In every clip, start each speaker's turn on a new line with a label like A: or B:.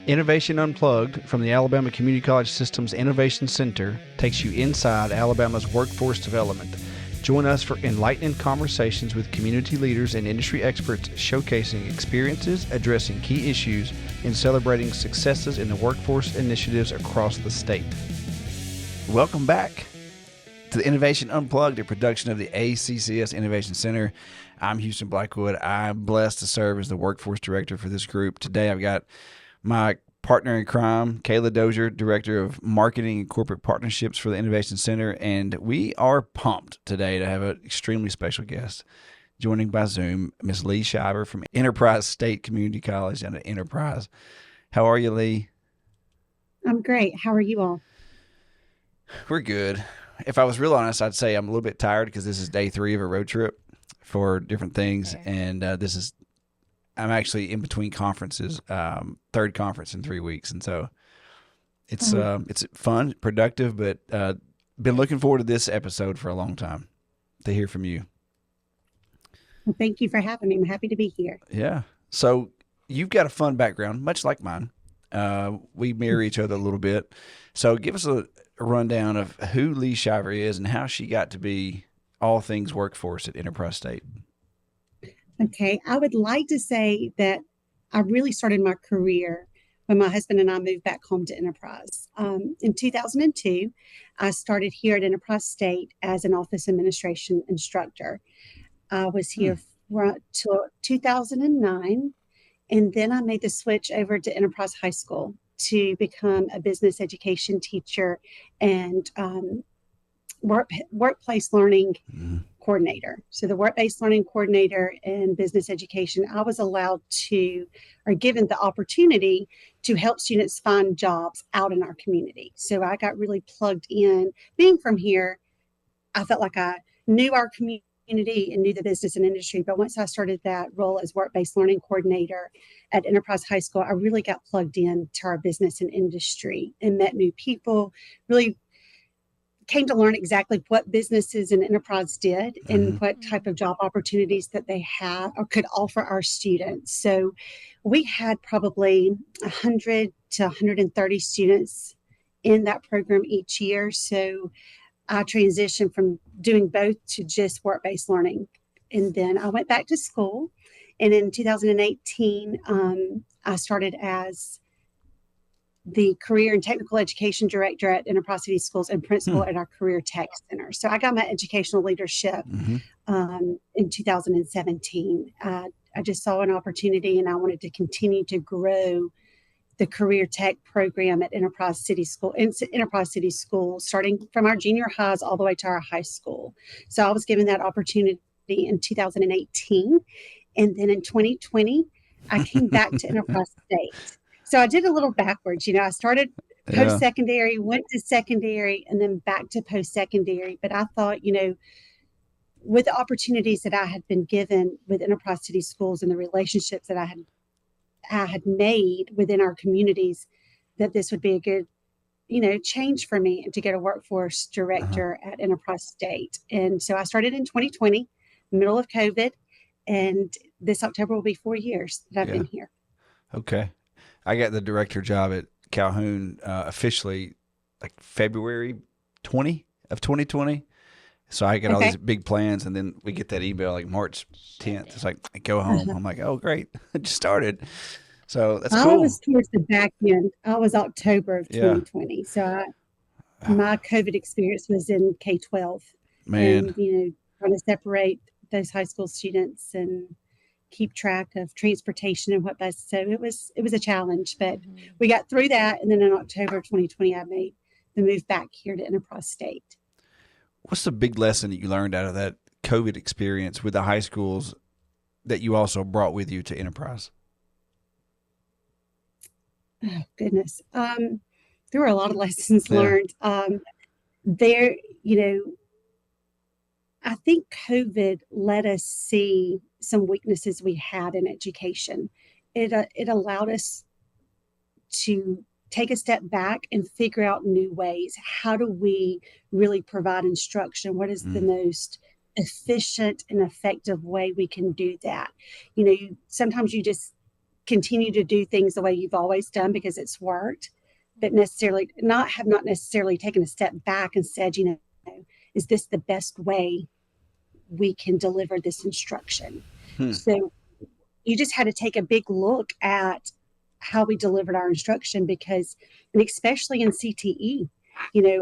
A: Innovation Unplugged from the Alabama Community College System's Innovation Center takes you inside Alabama's workforce development. Join us for enlightening conversations with community leaders and industry experts showcasing experiences, addressing key issues, and celebrating successes in the workforce initiatives across the state. Welcome back to the Innovation Unplugged, a production of the ACCS Innovation Center. I'm Houston Blackwood. I'm blessed to serve as the workforce director for this group. Today I've got my partner in crime, Kailah Dozier, Director of Marketing and Corporate Partnerships for the Innovation Center, and we are pumped today to have an extremely special guest. Joining by Zoom, Miss Leigh Shiver from Enterprise State Community College and Enterprise. How are you, Leigh?
B: I'm great. How are you all?
A: We're good. If I was real honest, I'd say I'm a little bit tired because this is day 3 of a road trip for different things, and I'm actually in between conferences, third conference in 3 weeks. And so it's fun, productive, but been looking forward to this episode for a long time to hear from you.
B: Well, thank you for having me. I'm happy to be here.
A: Yeah. So you've got a fun background, much like mine. We mirror each other a little bit. So give us a rundown of who Leigh Shiver is and how she got to be all things workforce at Enterprise State.
B: Okay. I would like to say that I really started my career when my husband and I moved back home to Enterprise. In 2002, I started here at Enterprise State as an office administration instructor. I was here until 2009, and then I made the switch over to Enterprise High School to become a business education teacher and workplace learning coordinator. So the work-based learning coordinator and business education, I was given the opportunity to help students find jobs out in our community. So I got really plugged in. Being from here, I felt like I knew our community and knew the business and industry. But once I started that role as work-based learning coordinator at Enterprise High School, I really got plugged in to our business and industry and met new people, really came to learn exactly what businesses and enterprise did and what type of job opportunities that they have or could offer our students. So we had probably 100 to 130 students in that program each year. So I transitioned from doing both to just work-based learning. And then I went back to school. And in 2018, I started as the Career and Technical Education Director at Enterprise City Schools and Principal at our Career Tech Center. So I got my educational leadership in 2017. I just saw an opportunity and I wanted to continue to grow the Career Tech program at Enterprise City School, starting from our junior highs all the way to our high school. So I was given that opportunity in 2018. And then in 2020, I came back to Enterprise State. So I did a little backwards. I started post-secondary, went to secondary, and then back to post-secondary. But I thought, with the opportunities that I had been given with Enterprise City Schools and the relationships that I had made within our communities, that this would be a good, change for me to get a workforce director at Enterprise State. And so I started in 2020, middle of COVID, and this October will be 4 years that I've been here.
A: Okay. I got the director job at Calhoun officially like February 20 of 2020. So I got all these big plans, and then we get that email like March 10th. It's like, go home. I'm like, oh, great. I just started. So that's cool.
B: I was towards the back end. I was October of 2020. So my COVID experience was in K-12.
A: Man.
B: And, trying to separate those high school students and keep track of transportation and whatnot. So it was a challenge, but we got through that. And then in October 2020, I made the move back here to Enterprise State.
A: What's the big lesson that you learned out of that COVID experience with the high schools that you also brought with you to Enterprise?
B: Oh, goodness. There were a lot of lessons learned. I think COVID let us see some weaknesses we had in education. It allowed us to take a step back and figure out new ways. How do we really provide instruction? What is the most efficient and effective way we can do that? Sometimes you just continue to do things the way you've always done because it's worked, but necessarily not necessarily taken a step back and said, is this the best way we can deliver this instruction? So you just had to take a big look at how we delivered our instruction because, and especially in CTE,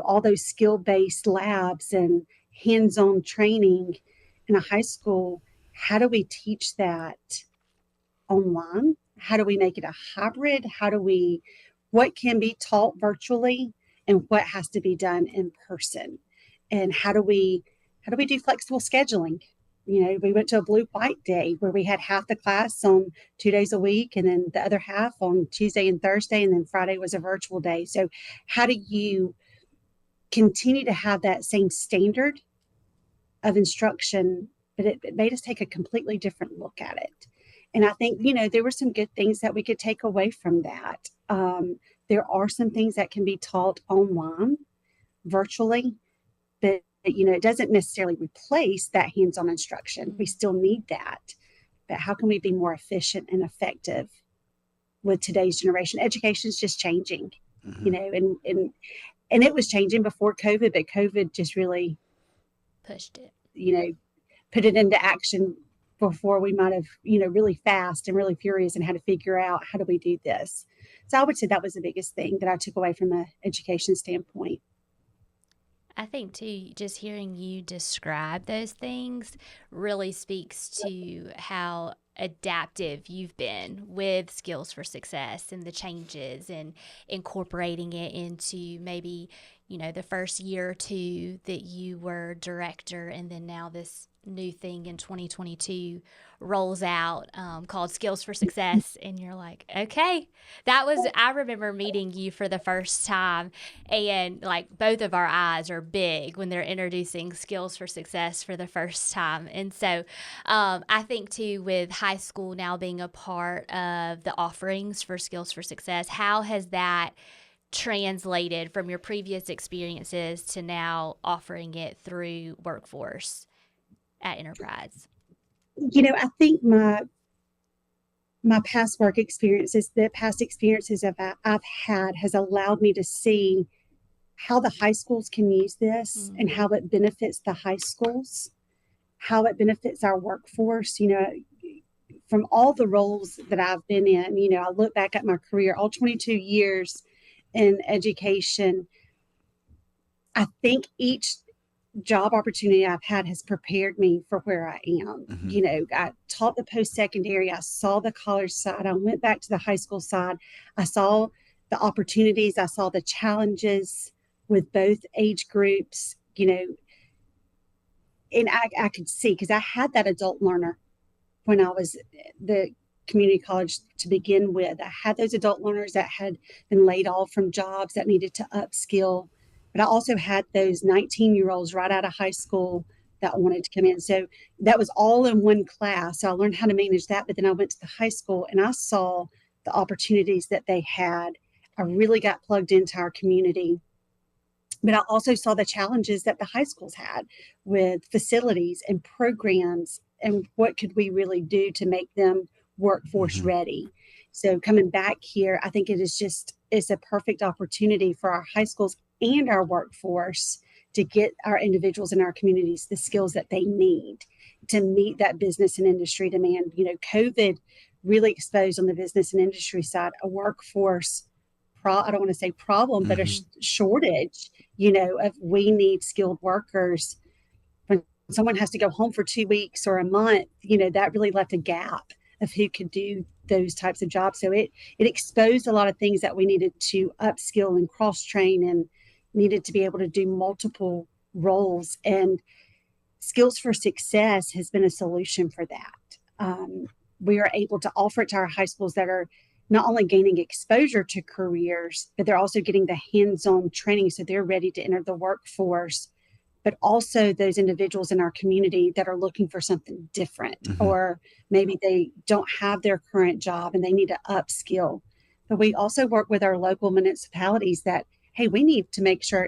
B: all those skill-based labs and hands-on training in a high school, how do we teach that online? How do we make it a hybrid? What can be taught virtually and what has to be done in person? And how do we do flexible scheduling? We went to a blue-white day where we had half the class on 2 days a week and then the other half on Tuesday and Thursday, and then Friday was a virtual day. So how do you continue to have that same standard of instruction, but it made us take a completely different look at it. And I think, there were some good things that we could take away from that. There are some things that can be taught online, virtually, but it doesn't necessarily replace that hands-on instruction. We still need that. But how can we be more efficient and effective with today's generation? Education is just changing, and it was changing before COVID, but COVID just really
C: pushed it,
B: put it into action before we might have, really fast and really furious and had to figure out how do we do this. So I would say that was the biggest thing that I took away from an education standpoint.
C: I think too, just hearing you describe those things really speaks to how adaptive you've been with Skills for Success and the changes and incorporating it into maybe, the first year or two that you were director, and then now this new thing in 2022 rolls out called Skills for Success, and you're like, okay, I remember meeting you for the first time, and like both of our eyes are big when they're introducing Skills for Success for the first time. And so I think too, with high school now being a part of the offerings for Skills for Success, how has that translated from your previous experiences to now offering it through Workforce at Enterprise?
B: I think my past work experiences, the past experiences I've had has allowed me to see how the high schools can use this and how it benefits the high schools, how it benefits our workforce. From all the roles that I've been in, I look back at my career, all 22 years in education. I think each job opportunity I've had has prepared me for where I am. I taught the post-secondary, I saw the college side, I went back to the high school side, I saw the opportunities, I saw the challenges with both age groups, and I could see, because I had that adult learner when I was the community college to begin with. I had those adult learners that had been laid off from jobs that needed to upskill. But I also had those 19-year-olds right out of high school that wanted to come in. So that was all in one class. So I learned how to manage that. But then I went to the high school and I saw the opportunities that they had. I really got plugged into our community. But I also saw the challenges that the high schools had with facilities and programs and what could we really do to make them workforce ready. So coming back here, I think it's a perfect opportunity for our high schools and our workforce to get our individuals in our communities the skills that they need to meet that business and industry demand. COVID really exposed on the business and industry side a workforce, I don't want to say problem, but a shortage, of we need skilled workers. When someone has to go home for 2 weeks or a month, that really left a gap of who could do those types of jobs. So it exposed a lot of things that we needed to upskill and cross-train and needed to be able to do multiple roles. And Skills for Success has been a solution for that. We are able to offer it to our high schools that are not only gaining exposure to careers, but they're also getting the hands-on training so they're ready to enter the workforce, but also those individuals in our community that are looking for something different, or maybe they don't have their current job and they need to upskill. But we also work with our local municipalities that, hey, we need to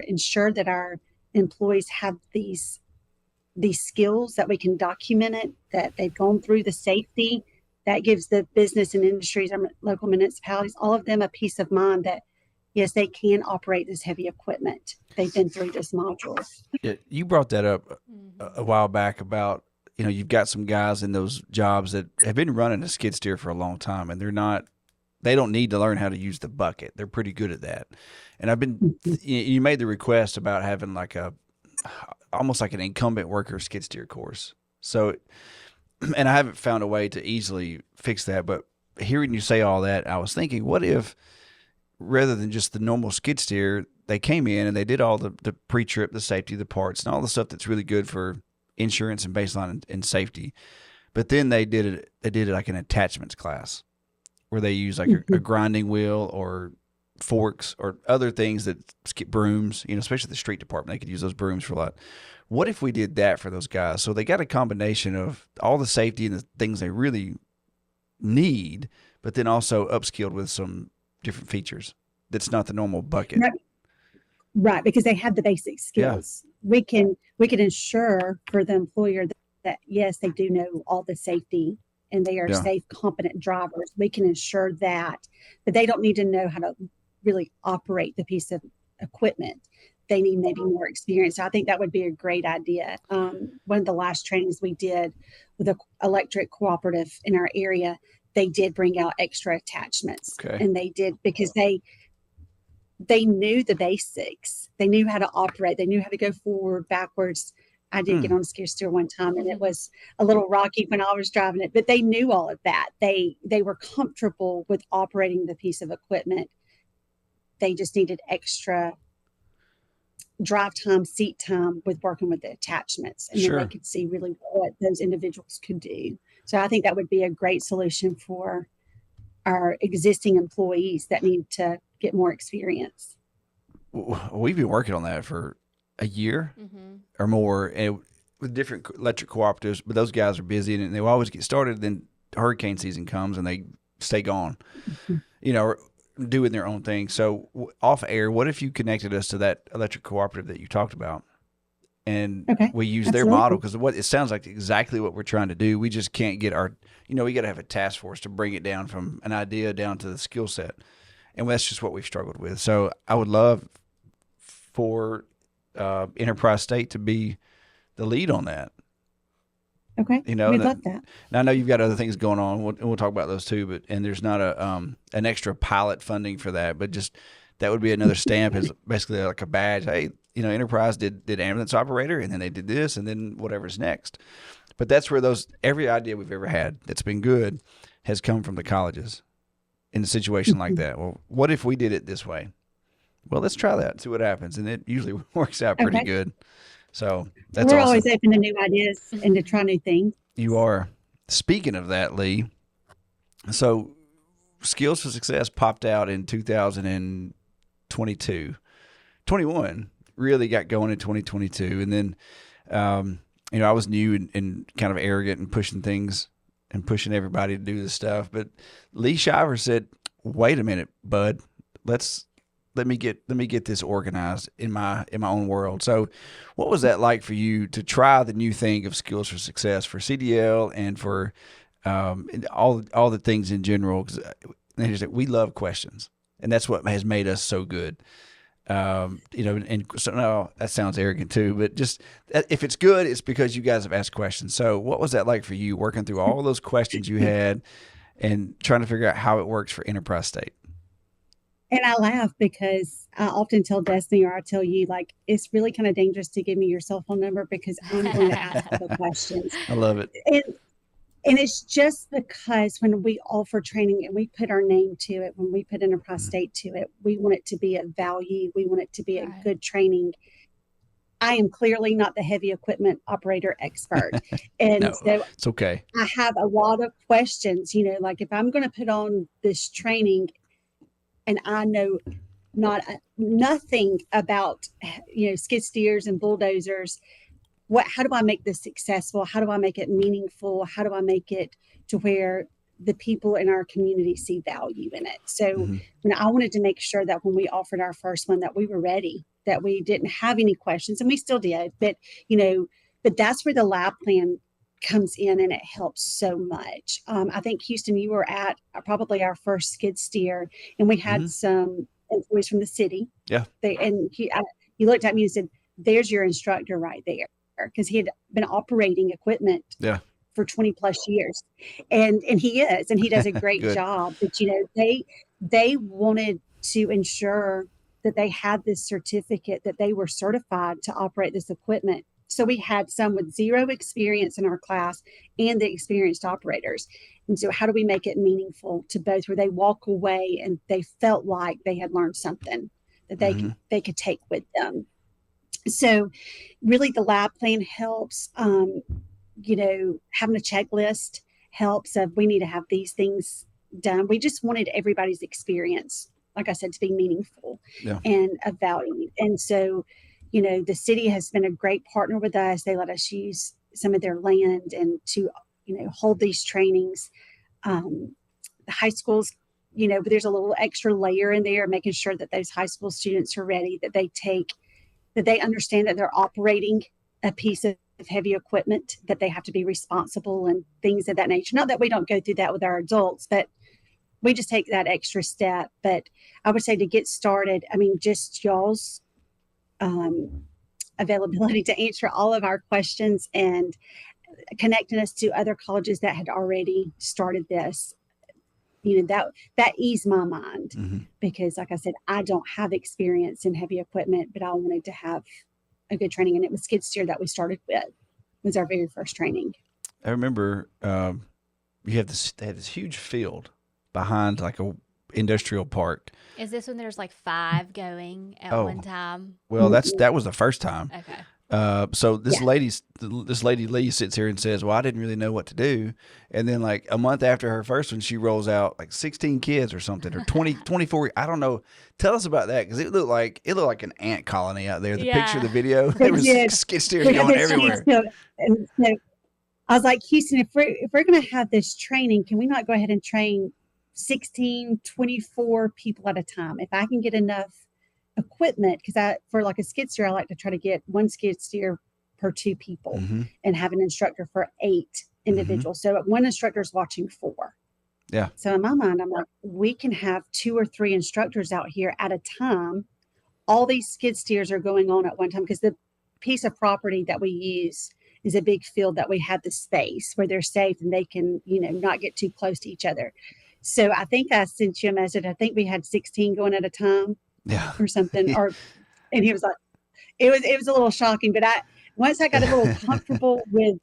B: ensure that our employees have these skills, that we can document it, that they've gone through the safety that gives the business and industries, local municipalities, all of them a peace of mind that, yes, they can operate this heavy equipment. They've been through this module.
A: Yeah, you brought that up a while back about, you've got some guys in those jobs that have been running a skid steer for a long time, and they don't need to learn how to use the bucket. They're pretty good at that. And you made the request about having like almost like an incumbent worker skid steer course. So, and I haven't found a way to easily fix that, but hearing you say all that, I was thinking, what if rather than just the normal skid steer, they came in and they did all the pre-trip, the safety, the parts, and all the stuff that's really good for insurance and baseline and safety. But then they did it like an attachments class where they use like a grinding wheel or forks or other things that skip brooms, especially the street department. They could use those brooms for a lot. What if we did that for those guys? So they got a combination of all the safety and the things they really need, but then also upskilled with some different features that's not the normal bucket.
B: Right, because they have the basic skills. Yeah. We can ensure for the employer that yes, they do know all the safety and they are safe, competent drivers. We can ensure that, but they don't need to know how to really operate the piece of equipment. They need maybe more experience. So I think that would be a great idea. One of the last trainings we did with the electric cooperative in our area, they did bring out extra attachments.
A: Okay.
B: And they did because they knew the basics. They knew how to operate. They knew how to go forward, backwards. I did get on a skid steer one time and it was a little rocky when I was driving it, but they knew all of that. They were comfortable with operating the piece of equipment. They just needed extra drive time, seat time with working with the attachments. And then they could see really what those individuals could do. So I think that would be a great solution for our existing employees that need to get more experience.
A: We've been working on that for a year or more, and with different electric cooperatives, but those guys are busy and they always get started. Then hurricane season comes and they stay gone, or doing their own thing. So off air, what if you connected us to that electric cooperative that you talked about? And we use their model, because it sounds like exactly what we're trying to do. We just can't get we got to have a task force to bring it down from an idea down to the skill set. And that's just what we've struggled with. So I would love for Enterprise State to be the lead on that.
B: Okay. We'd love that.
A: Now I know you've got other things going on. We'll talk about those too, and there's not an extra pilot funding for that, but just that would be another stamp as basically like a badge. Hey, Enterprise did ambulance operator, and then they did this, and then whatever's next. But that's where every idea we've ever had that's been good has come from the colleges in a situation like that. Well, what if we did it this way? Well, let's try that, see what happens. And it usually works out pretty good. So that's
B: We're
A: awesome.
B: always open to new ideas and to try new things.
A: You are. Speaking of that, Leigh, so Skills for Success popped out in 2022. 21 really got going in 2022. And then, I was new and kind of arrogant and pushing things and pushing everybody to do this stuff. But Leigh Shiver said, wait a minute, bud, let me get this organized in my own world. So what was that like for you to try the new thing of Skills for Success for CDL and for all the things in general? Because we love questions, and that's what has made us so good. And so no, that sounds arrogant too, but just if it's good, it's because you guys have asked questions. So what was that like for you, working through all those questions you had and trying to figure out how it works for Enterprise State?
B: And I laugh because I often tell Destiny, or I tell you, like, it's really kind of dangerous to give me your cell phone number because I'm going to ask the questions.
A: I love it.
B: And it's just because when we offer training and we put our name to it, when we put Enterprise State to it, we want it to be a value. We want it to be a good training. I am clearly not the heavy equipment operator expert. And
A: no,
B: so
A: it's okay.
B: I have a lot of questions, like if I'm going to put on this training and I know nothing about, skid steers and bulldozers, how do I make this successful? How do I make it meaningful? How do I make it to where the people in our community see value in it? So I wanted to make sure that when we offered our first one, that we were ready, that we didn't have any questions, and we still did, but that's where the lab plan comes in and it helps so much. I think, Houston, you were at probably our first skid steer, and we had some employees from the city.
A: Yeah.
B: He looked at me and said, "There's your instructor right there," because he had been operating equipment for 20 plus years. And he does a great job. But, they wanted to ensure that they had this certificate, that they were certified to operate this equipment. So we had some with zero experience in our class and the experienced operators. And so how do we make it meaningful to both, where they walk away and they felt like they had learned something that they could take with them? So really the lab plan helps. Having a checklist helps. We need to have these things done. We just wanted everybody's experience, like I said, to be meaningful and of value. And so, the city has been a great partner with us. They let us use some of their land and to, hold these trainings. The high schools, there's a little extra layer in there, making sure that those high school students are ready, that they understand that they're operating a piece of heavy equipment, that they have to be responsible and things of that nature. Not that we don't go through that with our adults, but we just take that extra step. But I would say, to get started, just y'all's availability to answer all of our questions and connecting us to other colleges that had already started this, that eased my mind, because, like I said, I don't have experience in heavy equipment, but I wanted to have a good training. And it was skid steer that we started with, was our very first training.
A: I remember they had this huge field behind like a industrial park.
C: Is this when there's like 5 going at one time?
A: Well, that was the first time.
C: Okay.
A: So this lady Leigh sits here and says, "Well, I didn't really know what to do." And then like a month after her first one, she rolls out like 16 kids or something, or 24. I don't know. Tell us about that, because it looked like an ant colony out there. The picture, the video, there was skid steers going everywhere.
B: And so I was like, "Houston, if we're going to have this training, can we not go ahead and train 16, 24 people at a time? If I can get enough equipment," because for like a skid steer, I like to try to get 1 skid steer per 2 people and have an instructor for 8 individuals. So 1 instructor is watching 4.
A: Yeah.
B: So in my mind, I'm like, we can have 2 or 3 instructors out here at a time. All these skid steers are going on at one time, because the piece of property that we use is a big field that we have the space where they're safe and they can, not get too close to each other. So I think I sent you a message. I think we had 16 going at a time. Or something. And he was like, it was a little shocking, but once I got a little comfortable with,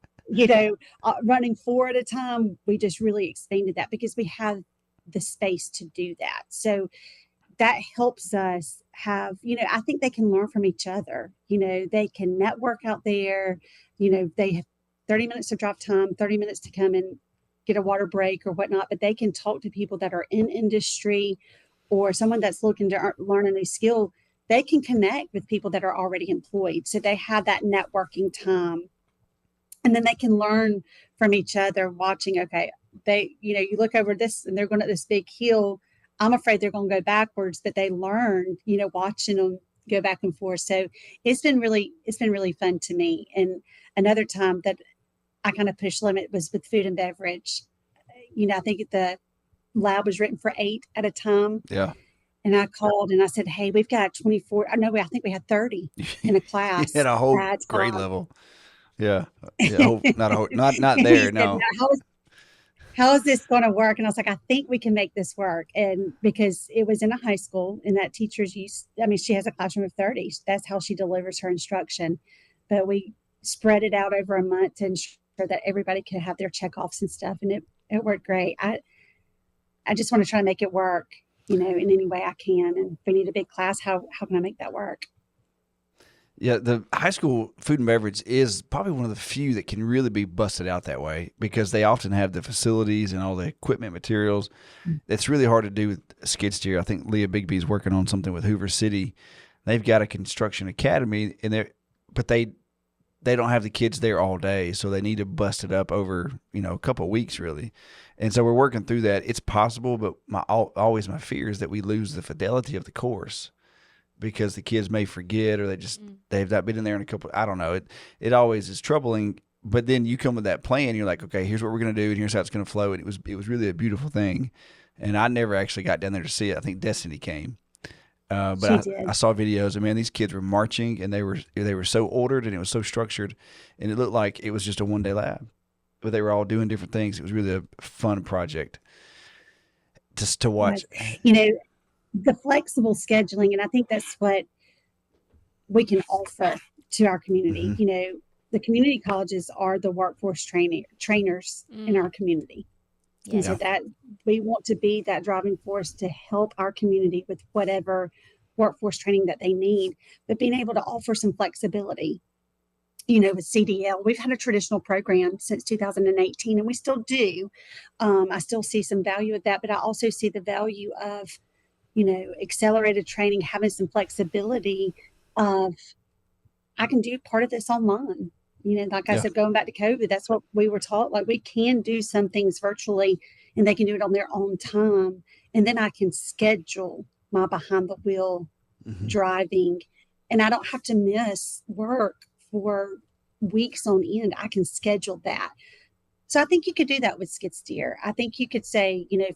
B: running 4 at a time, we just really expanded that, because we have the space to do that. So that helps us have, I think they can learn from each other. They can network out there. They have 30 minutes of drop time, 30 minutes to come and get a water break or whatnot, but they can talk to people that are in industry, or someone that's looking to learn a new skill. They can connect with people that are already employed. So they have that networking time. And then they can learn from each other, watching, okay, you look over this and they're going at this big hill. I'm afraid they're going to go backwards, but they learn, watching them go back and forth. So it's been really fun to me. And another time that I kind of pushed limit was with food and beverage. I think the lab was written for 8 at a time.
A: Yeah.
B: And I called and I said, "Hey, we've got 24. I think we had 30 in a class."
A: You had a whole grade level. Yeah. Not there.
B: Said,
A: no.
B: How is this going to work? And I was like, I think we can make this work. And because it was in a high school, and that teacher's she has a classroom of 30. That's how she delivers her instruction. But we spread it out over a month to ensure that everybody could have their checkoffs and stuff. And it worked great. I just want to try to make it work, in any way I can. And if we need a big class, how can I make that work?
A: Yeah, the high school food and beverage is probably one of the few that can really be busted out that way, because they often have the facilities and all the equipment materials. It's really hard to do with skid steer. I think Leah Bigby is working on something with Hoover City. They've got a construction academy, but they don't have the kids there all day, so they need to bust it up over a couple of weeks really. And so we're working through that. It's possible, but always my fear is that we lose the fidelity of the course, because the kids may forget, or they've not been in there in a couple. I don't know. It always is troubling but then you come with that plan. You're like, okay, here's what we're going to do, and here's how it's going to flow. And it was really a beautiful thing. And I never actually got down there to see it. I think Destiny came.
B: She
A: But
B: did.
A: I saw videos, and man, these kids were marching, and they were so ordered, and it was so structured, and it looked like it was just a 1-day lab, but they were all doing different things. It was really a fun project just to watch.
B: Yes. You know, the flexible scheduling, and I think that's what we can offer to our community.
A: Mm-hmm.
B: You know, the community colleges are the workforce trainers in our community.
C: Yeah.
B: And so that we want to be that driving force to help our community with whatever workforce training that they need, but being able to offer some flexibility. You know, with CDL, we've had a traditional program since 2018, and we still do. I still see some value of that, but I also see the value of, you know, accelerated training, having some flexibility of, I can do part of this online. You know, like I said, going back to COVID, that's what we were taught. Like, we can do some things virtually, and they can do it on their own time. And then I can schedule my behind the wheel driving, and I don't have to miss work for weeks on end. I can schedule that. So I think you could do that with skid steer. I think you could say, you know,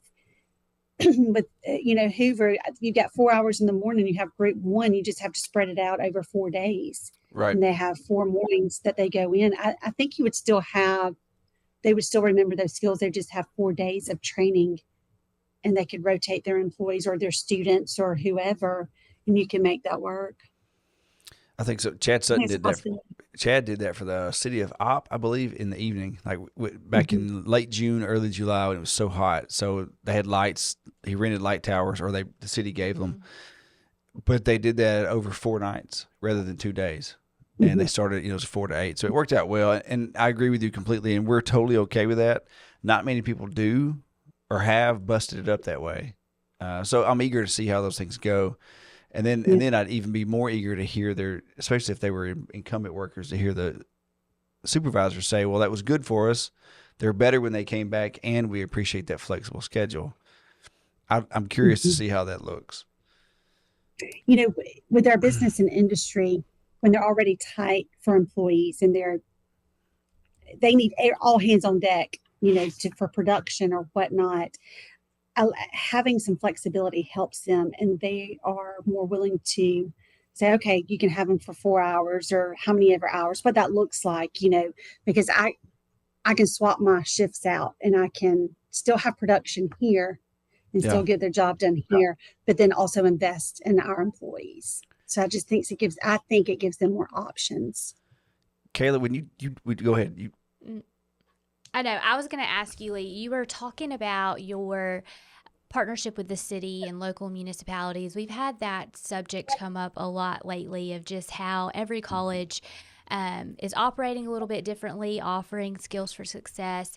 B: with, you know, Hoover, you've got 4 hours in the morning, you have group one, you just have to spread it out over 4 days.
A: Right.
B: And they have 4 mornings that they go in. I think you would still have, they would still remember those skills. They just have 4 days of training, and they could rotate their employees or their students or whoever, and you can make that work.
A: I think so. Chad Sutton did that. Chad did that for the city of Opp, I believe, in the evening, like back in late June, early July, when it was so hot. So they had lights. He rented light towers, or the city gave them. But they did that over 4 nights rather than 2 days. And they started, you know, it was 4 to 8. So it worked out well. And I agree with you completely. And we're totally okay with that. Not many people do or have busted it up that way. So I'm eager to see how those things go. And then I'd even be more eager to hear especially if they were incumbent workers, to hear the supervisors say, well, that was good for us. They're better when they came back, and we appreciate that flexible schedule. I'm curious to see how that looks.
B: You know, with our business and industry, when they're already tight for employees and they need all hands on deck, you know, for production or whatnot, having some flexibility helps them, and they are more willing to say, okay, you can have them for 4 hours or how many ever hours, what that looks like, you know, because I can swap my shifts out, and I can still have production here and still get their job done here, but then also invest in our employees. So I just think it gives them more options.
A: Kailah, when you go ahead.
C: I know. I was going to ask you, Leigh, you were talking about your partnership with the city and local municipalities. We've had that subject come up a lot lately, of just how every college is operating a little bit differently, offering skills for success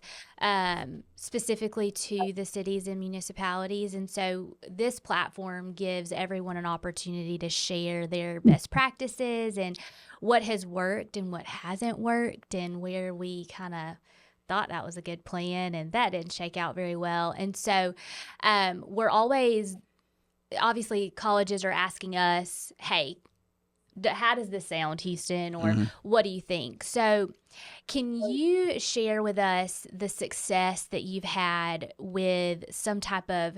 C: specifically to the cities and municipalities. And so this platform gives everyone an opportunity to share their best practices and what has worked and what hasn't worked, and where we kind of thought that was a good plan and that didn't shake out very well. And so we're always, obviously colleges are asking us, hey, how does this sound, Houston? Or what do you think? So can you share with us the success that you've had with some type of,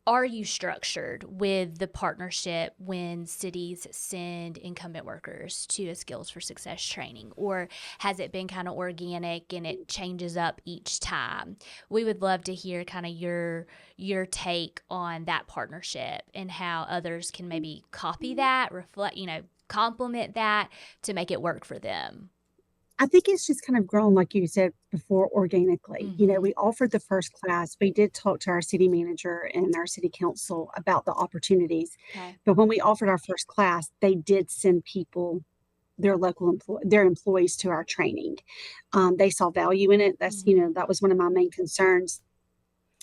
C: are you structured with the partnership when cities send incumbent workers to a Skills for Success training? Or has it been kind of organic and it changes up each time? We would love to hear kind of your take on that partnership and how others can maybe copy that, reflect, complement that to make it work for them.
B: I think it's just kind of grown, like you said before, organically. We offered the first class. We did talk to our city manager and our city council about the opportunities. Okay. But when we offered our first class, they did send people, their employees, to our training. They saw value in it. That's, that was one of my main concerns.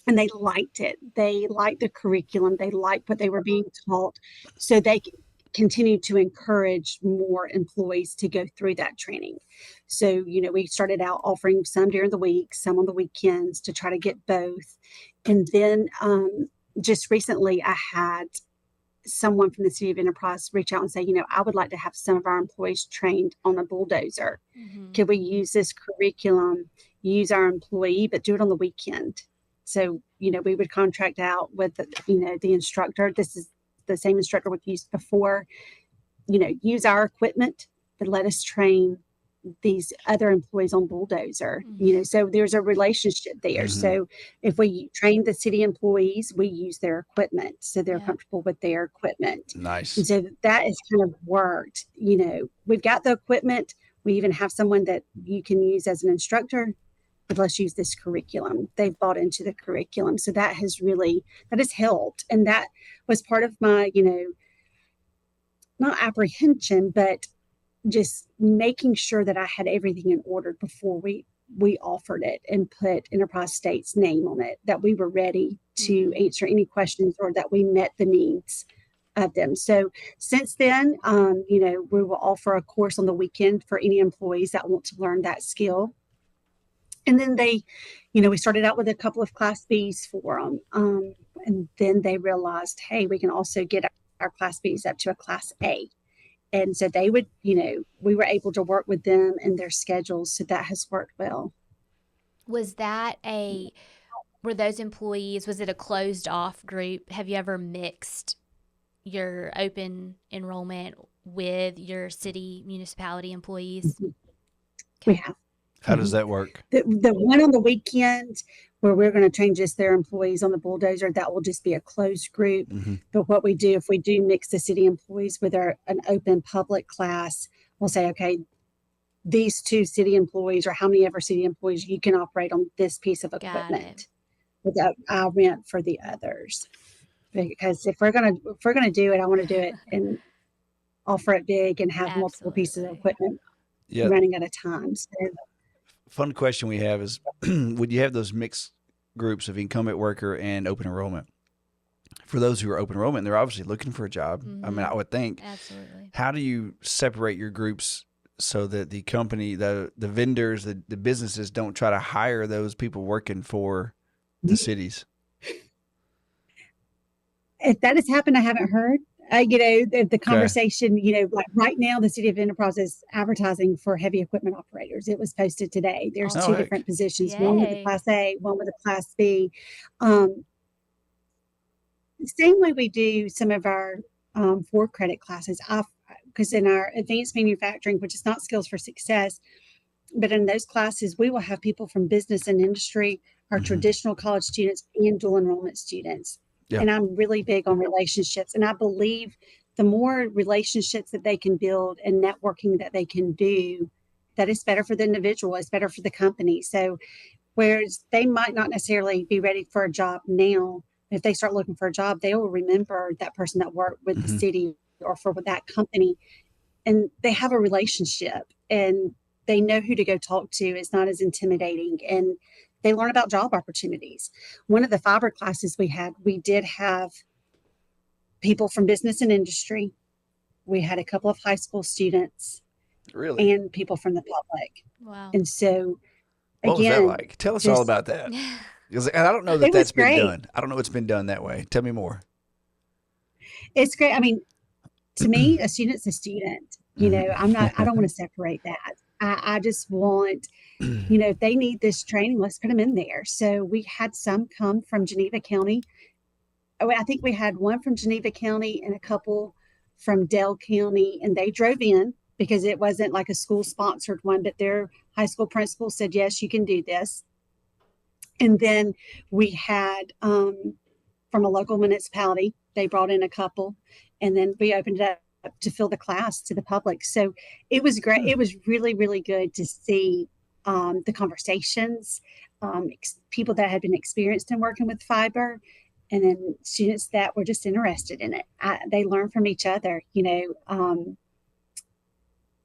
B: And they liked it. They liked the curriculum. They liked what they were being taught. So they continue to encourage more employees to go through that training. So, we started out offering some during the week, some on the weekends, to try to get both. And then just recently I had someone from the City of Enterprise reach out and say, I would like to have some of our employees trained on a bulldozer. Could we use this curriculum, use our employee, but do it on the weekend? So, we would contract out with, the instructor. This is the same instructor we've used before, use our equipment, but let us train these other employees on bulldozer, so there's a relationship there. So if we train the city employees, we use their equipment, so they're comfortable with their equipment.
A: Nice.
B: And so that has kind of worked. We've got the equipment. We even have someone that you can use as an instructor, but let's use this curriculum. They've bought into the curriculum. So that has helped. And that was part of my, not apprehension, but just making sure that I had everything in order before we offered it and put Enterprise State's name on it, that we were ready to answer any questions or that we met the needs of them. So since then, we will offer a course on the weekend for any employees that want to learn that skill. And then we started out with a couple of Class Bs for them. And then they realized, hey, we can also get our Class Bs up to a Class A. And so they would, we were able to work with them and their schedules. So that has worked well.
C: Were those employees, was it a closed off group? Have you ever mixed your open enrollment with your city municipality employees?
B: Okay. We have.
A: How does that work?
B: The one on the weekend where we're going to train just their employees on the bulldozer, that will just be a closed group. But what we do, if we do mix the city employees with an open public class, we'll say, okay, these 2 city employees or how many ever city employees you can operate on this piece of equipment without our rent for the others. Because if we're gonna do it, I want to do it and offer it big and have multiple pieces of equipment running at a time. So,
A: fun question we have is, would you have those mixed groups of incumbent worker and open enrollment? For those who are open enrollment, they're obviously looking for a job. I mean, I would think.
C: Absolutely.
A: How do you separate your groups so that the company, the vendors, the businesses don't try to hire those people working for the cities?
B: If that has happened, I haven't heard. The conversation, like right now, the City of Enterprise is advertising for heavy equipment operators. It was posted today. There's 2 different positions, one with a Class A, one with a Class B. Same way we do some of our 4-credit classes. Because in our advanced manufacturing, which is not skills for success, but in those classes, we will have people from business and industry, our traditional college students, and dual enrollment students. Yeah. And I'm really big on relationships. And I believe the more relationships that they can build and networking that they can do, that is better for the individual, it's better for the company. So whereas they might not necessarily be ready for a job now, if they start looking for a job, they will remember that person that worked with the city or for that company. And they have a relationship and they know who to go talk to. It's not as intimidating. And they learn about job opportunities. One of the fiber classes we did have people from business and industry. We had a couple of high school students.
A: Really?
B: And people from the public.
C: Wow.
B: And so,
A: what was that like? Tell us all about that. Because I don't know that's been done. I don't know it's been done that way. Tell me more.
B: It's great. I mean, to me, a student's a student. I don't want to separate that. I just want, if they need this training, let's put them in there. So we had some come from Geneva County. I think we had one from Geneva County and a couple from Dale County, and they drove in because it wasn't like a school sponsored one, but their high school principal said, yes, you can do this. And then we had from a local municipality, they brought in a couple, and then we opened it up to fill the class to the public. So it was great. It was really, really good to see the conversations, people that had been experienced in working with fiber, and then students that were just interested in it. They learn from each other.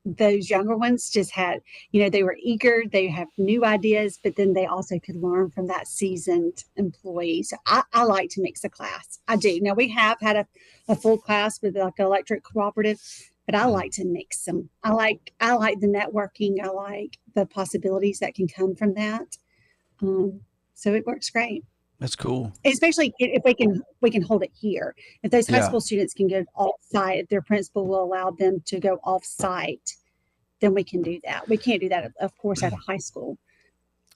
B: Those younger ones just had, they were eager, they have new ideas, but then they also could learn from that seasoned employee. So I like to mix a class. I do. Now we have had a full class with like an electric cooperative, but I like to mix them. I like the networking. I like the possibilities that can come from that. So it works great.
A: That's cool.
B: Especially if we can hold it here. If those high
A: Yeah.
B: school students can go off site, if their principal will allow them to go off site, then we can do that. We can't do that, of course, at a high school.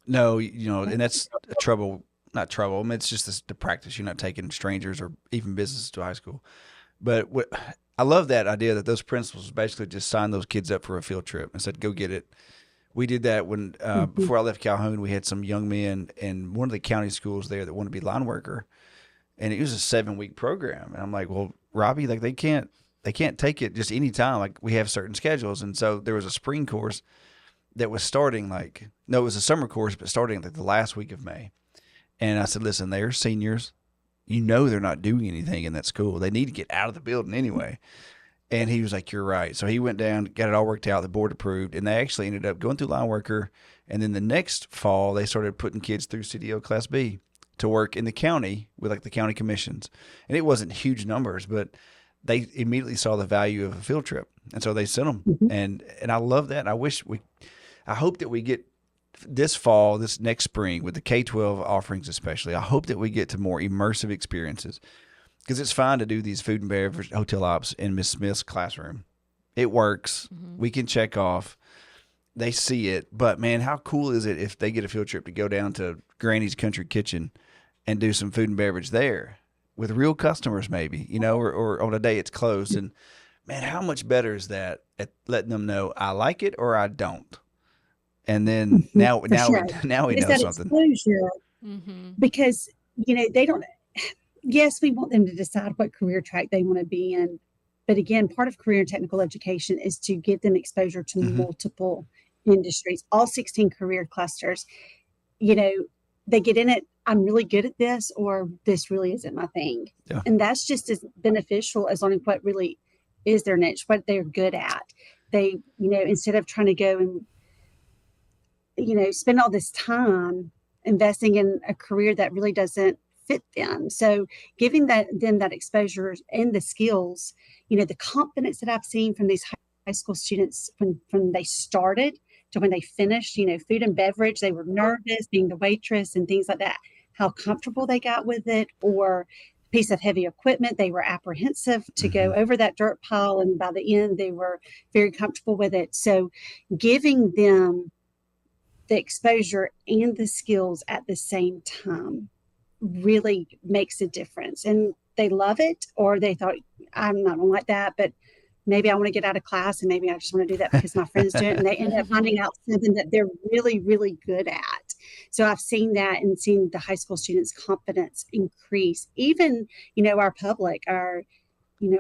A: No, and that's a trouble. Not trouble. I mean, it's just the practice. You're not taking strangers or even businesses to high school. But I love that idea that those principals basically just signed those kids up for a field trip and said, "Go get it." We did that when before I left Calhoun. We had some young men in one of the county schools there that wanted to be line worker, and it was a 7-week program. And I'm like, "Well, Robbie, like they can't take it just any time. Like we have certain schedules." And so there was a spring course that was starting it was a summer course, but starting like the last week of May. And I said, "Listen, they're seniors. They're not doing anything in that school. They need to get out of the building anyway." And he was like, "You're right." So he went down, got it all worked out. The board approved, and they actually ended up going through line worker. And then the next fall, they started putting kids through CDO Class B to work in the county with like the county commissions. And it wasn't huge numbers, but they immediately saw the value of a field trip, and so they sent them. And I love that. I hope that we get this fall, this next spring, with the K-12 offerings especially, I hope that we get to more immersive experiences, because it's fine to do these food and beverage hotel ops in Miss Smith's classroom. It works. We can check off. They see it. But, man, how cool is it if they get a field trip to go down to Granny's Country Kitchen and do some food and beverage there with real customers maybe, or on a day it's closed. And, man, how much better is that at letting them know I like it or I don't? And then now we know something.
B: Exposure, because they don't. Yes, we want them to decide what career track they want to be in, but again, part of career and technical education is to give them exposure to multiple industries, all 16 career clusters. They get in it. I'm really good at this, or this really isn't my thing, and that's just as beneficial as learning what really is their niche, what they're good at. They, instead of trying to go and spend all this time investing in a career that really doesn't fit them. So giving them that exposure and the skills, the confidence that I've seen from these high school students from they started to when they finished, food and beverage, they were nervous being the waitress and things like that, how comfortable they got with it, or piece of heavy equipment, they were apprehensive to go over that dirt pile. And by the end, they were very comfortable with it. So giving them the exposure and the skills at the same time really makes a difference. And they love it, or they thought, I'm not like that, but maybe I want to get out of class and maybe I just want to do that because my friends do it. And they end up finding out something that they're really, really good at. So I've seen that and seen the high school students' confidence increase. Even, our public, our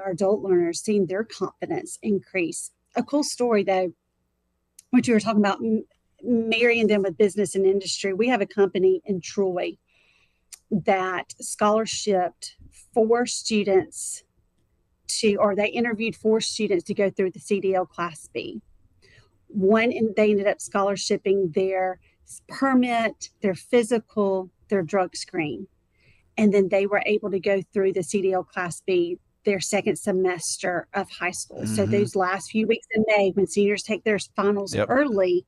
B: adult learners, seeing their confidence increase. A cool story though, what you were talking about, marrying them with business and industry. We have a company in Troy that scholarshiped 4 students they interviewed 4 students to go through the CDL Class B. They ended up scholarshiping their permit, their physical, their drug screen. And then they were able to go through the CDL Class B their second semester of high school. So those last few weeks in May, when seniors take their finals early,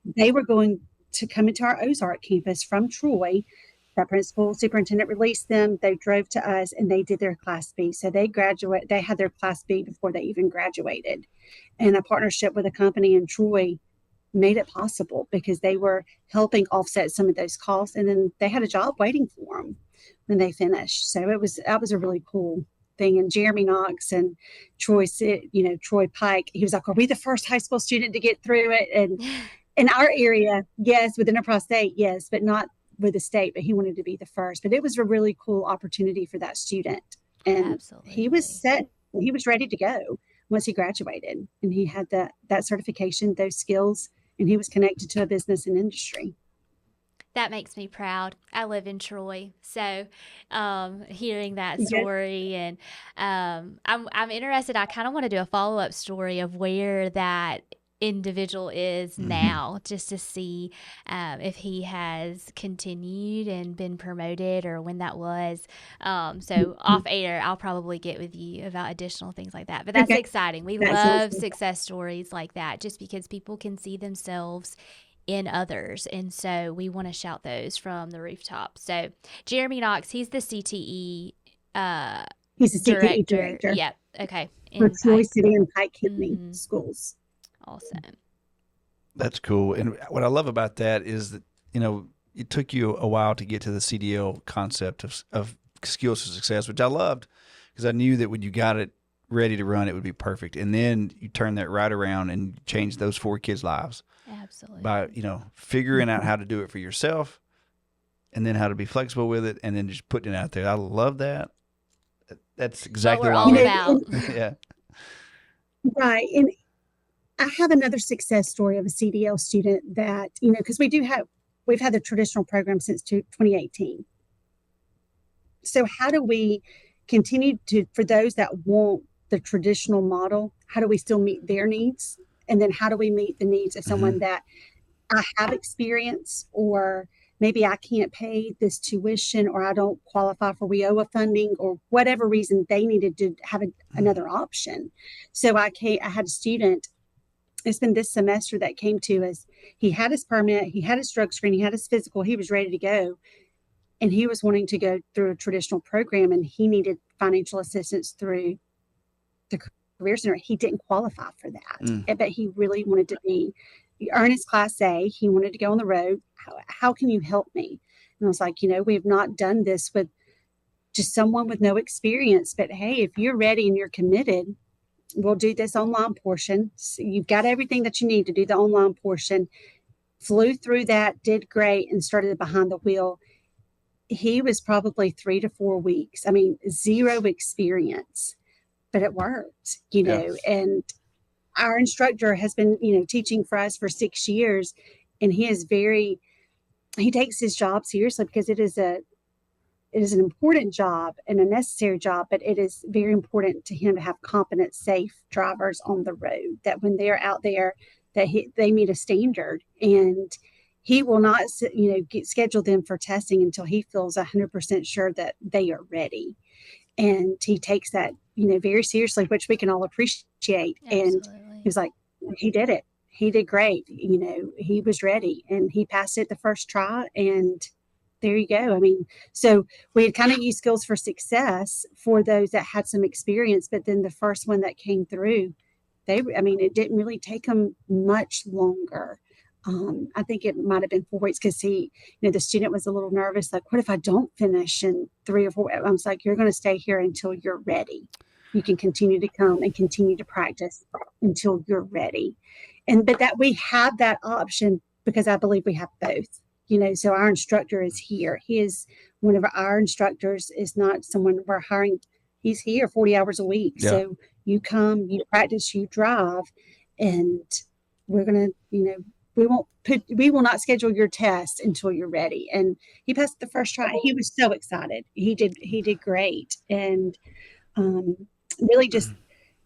B: they were going to come into our Ozark campus from Troy. That principal superintendent released them. They drove to us and they did their Class B. So they had their Class B before they even graduated. And a partnership with a company in Troy made it possible because they were helping offset some of those costs. And then they had a job waiting for them when they finished. So that was a really cool thing. And Jeremy Knox and Troy Pike, he was like, are we the first high school student to get through it? And in our area, yes, with Enterprise State, yes, but not with the state, but he wanted to be the first. But it was a really cool opportunity for that student. And he was set, he was ready to go once he graduated. And he had that certification, those skills, and he was connected to a business and industry.
C: That makes me proud. I live in Troy, so hearing that story, and I'm interested. I kind of want to do a follow-up story of where that individual is now, just to see if he has continued and been promoted or when that was. So off air, I'll probably get with you about additional things like that. But that's exciting. We love success stories like that, just because people can see themselves in others. And so we want to shout those from the rooftop. So Jeremy Knox, he's the CTE
B: He's a CTE director.
C: Yep. Okay.
B: For
C: In
B: Troy
C: Pike.
B: City and Pike County schools.
C: Awesome.
A: That's cool. And what I love about that is that, it took you a while to get to the CDL concept of skills for success, which I loved because I knew that when you got it ready to run, it would be perfect. And then you turn that right around and change those 4 kids' lives.
C: Absolutely.
A: By, figuring out how to do it for yourself and then how to be flexible with it and then just putting it out there. I love that. That's exactly
C: what we're all about.
A: Yeah.
B: Right. And I have another success story of a CDL student that, because we've had the traditional program since 2018. So how do we continue for those that want the traditional model, how do we still meet their needs? And then how do we meet the needs of someone that I have experience, or maybe I can't pay this tuition, or I don't qualify for WIOA funding, or whatever reason they needed to have another option. So I had a student, it's been this semester, that came to us. He had his permit, he had his drug screen, he had his physical, he was ready to go. And he was wanting to go through a traditional program, and he needed financial assistance through the Career Center. He didn't qualify for that, but he really wanted to earn his Class A. He wanted to go on the road. How can you help me? And I was like, we have not done this with just someone with no experience, but hey, if you're ready and you're committed, we'll do this online portion. So you've got everything that you need to do the online portion. Flew through that, did great, and started behind the wheel. He was probably 3 to 4 weeks. I mean, zero experience, but it worked, and our instructor has been, teaching for us for 6 years, and he takes his job seriously because it is an important job and a necessary job, but it is very important to him to have competent, safe drivers on the road, that when they're out there, that they meet a standard, and he will not, schedule them for testing until he feels 100% sure that they are ready. And he takes that, very seriously, which we can all appreciate.
C: Absolutely.
B: And he was like, he did it. He did great. He was ready, and he passed it the first try. And there you go. I mean, so we had kind of used skills for success for those that had some experience, but then the first one that came through, it didn't really take them much longer. I think it might have been 4 weeks because the student was a little nervous. Like, what if I don't finish in 3 or 4? I was like, you're going to stay here until you're ready. You can continue to come and continue to practice until you're ready. But that we have that option because I believe we have both, so our instructor is here. He is one of our instructors, is not someone we're hiring. He's here 40 hours a week. Yeah. So you come, you practice, you drive, and we're going to, we will not schedule your test until you're ready. And he passed the first try. He was so excited. He did great. And really just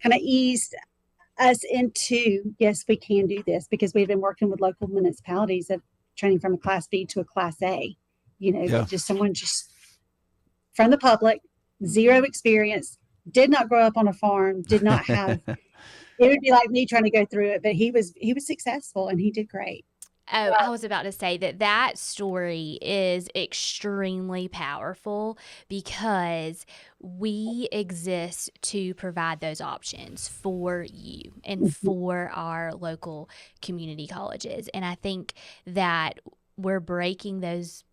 B: kind of eased us into, yes, we can do this, because we've been working with local municipalities of training from a Class B to a Class A, just someone just from the public, zero experience, did not grow up on a farm, did not have it would be like me trying to go through it, but he was successful and he did great.
C: Oh, I was about to say that story is extremely powerful because we exist to provide those options for you and for our local community colleges. And I think that we're breaking those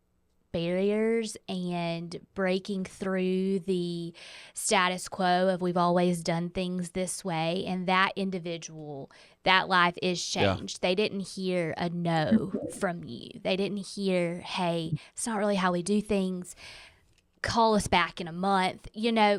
C: barriers and breaking through the status quo of we've always done things this way, and that individual, that life is changed. Yeah. They didn't hear a no from you. They didn't hear, hey, it's not really how we do things, call us back in a month,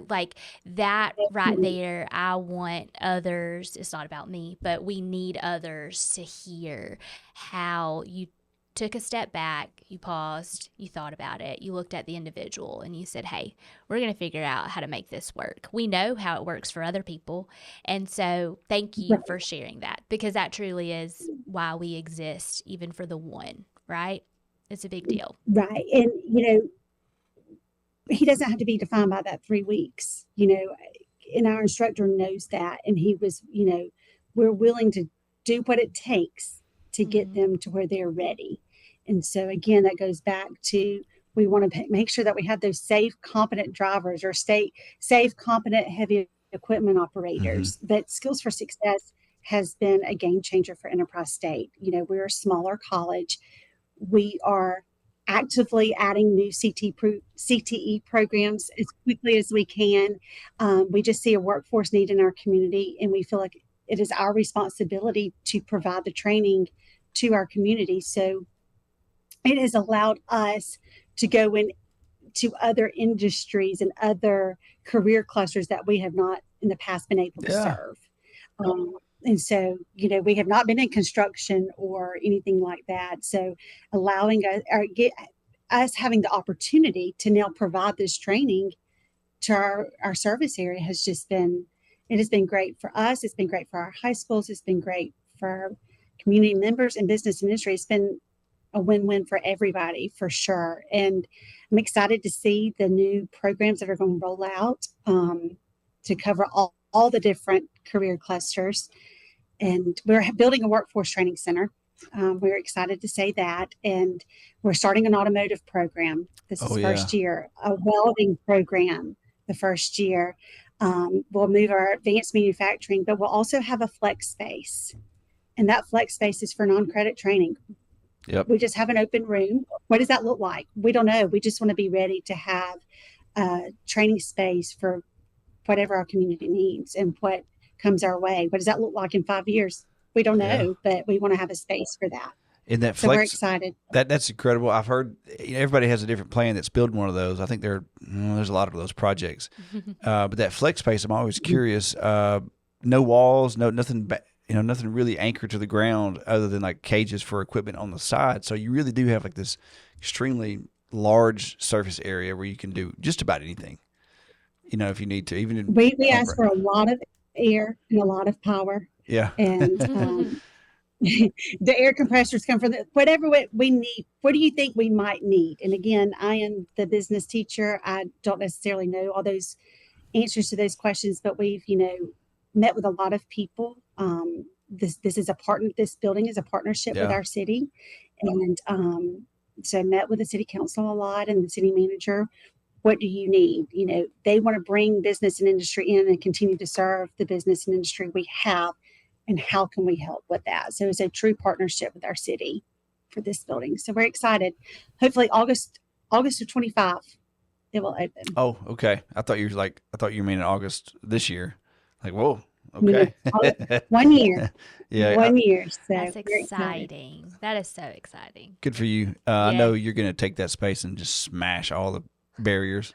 C: like that right there. I want others, it's not about me, but we need others to hear how you took a step back, you paused, you thought about it, you looked at the individual, and you said, hey, we're going to figure out how to make this work. We know how it works for other people. And so thank you for sharing that, because that truly is why we exist, even for the one, right? It's a big deal.
B: Right. And, he doesn't have to be defined by that 3 weeks, and our instructor knows that. And he was, we're willing to do what it takes to get them to where they're ready. And so again, that goes back to, we want to make sure that we have those safe, competent drivers, or safe, competent, heavy equipment operators. But Skills for Success has been a game changer for Enterprise State. We're a smaller college. We are actively adding new CTE programs as quickly as we can. We just see a workforce need in our community, and we feel like it is our responsibility to provide the training to our community. So it has allowed us to go into other industries and other career clusters that we have not in the past been able to serve. And so, we have not been in construction or anything like that. So allowing us having the opportunity to now provide this training to our service area has been great for us. It's been great for our high schools. It's been great for our community members and business industry. It's been a win-win for everybody, for sure. And I'm excited to see the new programs that are going to roll out to cover all the different career clusters. And we're building a workforce training center. We're excited to say that. And we're starting an automotive program. This is first year, a welding program the first year. We'll move our advanced manufacturing, but we'll also have a flex space. And that flex space is for non-credit training.
A: Yep.
B: We just have an open room. What does that look like? We don't know. We just want to be ready to have a training space for whatever our community needs and what comes our way. What does that look like in 5 years? We don't know, but we want to have a space for that.
A: And that
B: so
A: flex,
B: we're excited.
A: That's incredible. I've heard everybody has a different plan that's building one of those. I think there's a lot of those projects. But that flex space, I'm always curious. No walls, nothing. Nothing really anchored to the ground other than like cages for equipment on the side. So you really do have like this extremely large surface area where you can do just about anything. If you need to, even
B: we ask for a lot of air and a lot of power.
A: Yeah.
B: And the air compressors come from whatever we need. What do you think we might need? And again, I am the business teacher. I don't necessarily know all those answers to those questions, but we've, met with a lot of people. This building is a partnership with our city. And so I met with the city council a lot and the city manager. What do you need? They want to bring business and industry in and continue to serve the business and industry we have. And how can we help with that? So it's a true partnership with our city for this building. So we're excited. Hopefully August of 25, it will open.
A: Oh, okay. I thought you mean in August this year. Like, whoa, okay.
B: 1 year.
A: Yeah.
B: 1 year. So
C: that's exciting. That is so exciting.
A: Good for you. I know you're going to take that space and just smash all the barriers.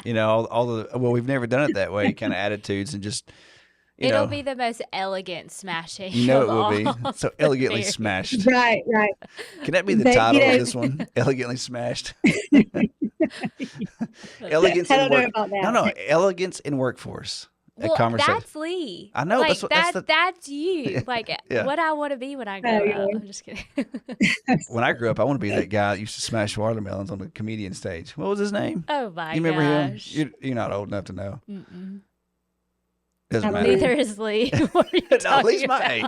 A: All the, we've never done it that way kind of attitudes and just,
C: it'll be the most elegant smashing.
A: It will be. So elegantly smashed.
B: Right.
A: Can that be the title of this one? Elegantly smashed. Elegance
B: I don't
A: in
B: know
A: work.
B: about that.
A: No, elegance in workforce.
C: Well,
A: conversation.
C: That's Leigh.
A: I know.
C: Like, that's you. Like
A: Yeah.
C: what I want to be when I grow up. I'm just kidding.
A: When I grew up, I want to be that guy that used to smash watermelons on the comedian stage. What was his name?
C: Oh my
A: You remember
C: gosh.
A: him? You're not old enough to know.
C: Mm-mm.
A: Doesn't matter.
C: Neither is Leigh. What are you
A: No, Lee's
C: talking
A: my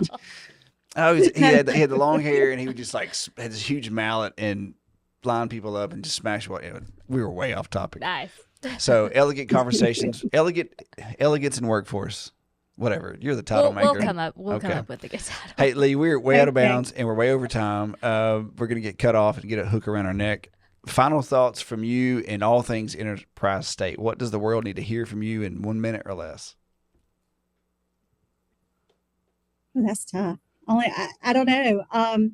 C: about?
A: age. He had the long hair and he would just had this huge mallet and line people up and just smash what. We were way off topic.
C: Nice.
A: So elegant conversations, elegance in workforce, whatever. You're the title maker.
C: We'll come up with a good title.
A: Hey Leigh, we're way out of bounds and we're way over time. We're gonna get cut off and get a hook around our neck. Final thoughts from you in all things Enterprise State. What does the world need to hear from you in 1 minute or less?
B: That's tough. I don't know. I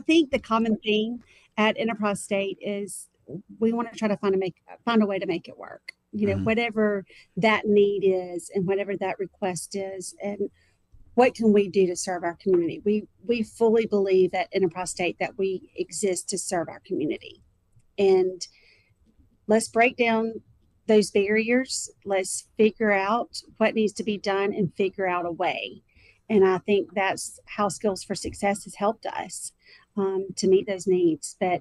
B: think the common theme at Enterprise State is we want to try to find a way to make it work. Whatever that need is and whatever that request is, and what can we do to serve our community? We fully believe at Enterprise State that we exist to serve our community, and let's break down those barriers. Let's figure out what needs to be done and figure out a way. And I think that's how Skills for Success has helped us to meet those needs. But,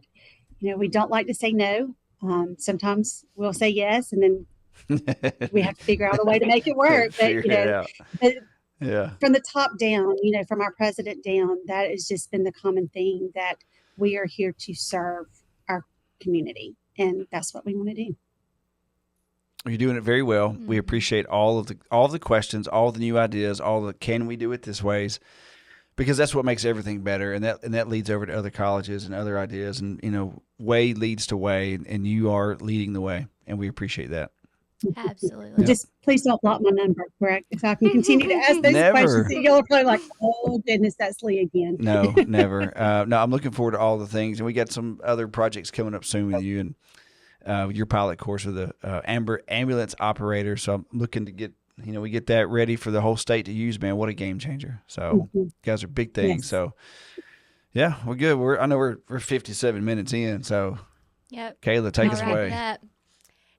B: we don't like to say no. Sometimes we'll say yes, and then we have to figure out a way to make it work. But,
A: Yeah.
B: From the top down, from our president down, that has just been the common theme, that we are here to serve our community. And that's what we want to do.
A: You're doing it very well. We appreciate all of the questions, all the new ideas, all the can we do it this ways, because that's what makes everything better, and that leads over to other colleges and other ideas, and way leads to way, and you are leading the way, and we appreciate that.
C: Absolutely.
B: Just please don't block my number, correct? So I can continue to ask those questions. So y'all are probably like, oh goodness, that's Leigh again.
A: No, never. No, I'm looking forward to all the things, and we got some other projects coming up soon with you, and your pilot course with the ambulance operator. So I'm looking to get, we get that ready for the whole state to use, man. What a game changer. So guys are big things. Yes. So yeah, we're good. I know we're 57 minutes in. So
C: yep.
A: Kailah, take us away.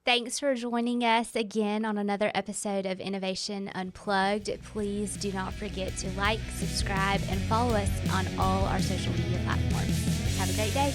C: Thanks for joining us again on another episode of Innovation Unplugged. Please do not forget to like, subscribe, and follow us on all our social media platforms. Have a great day.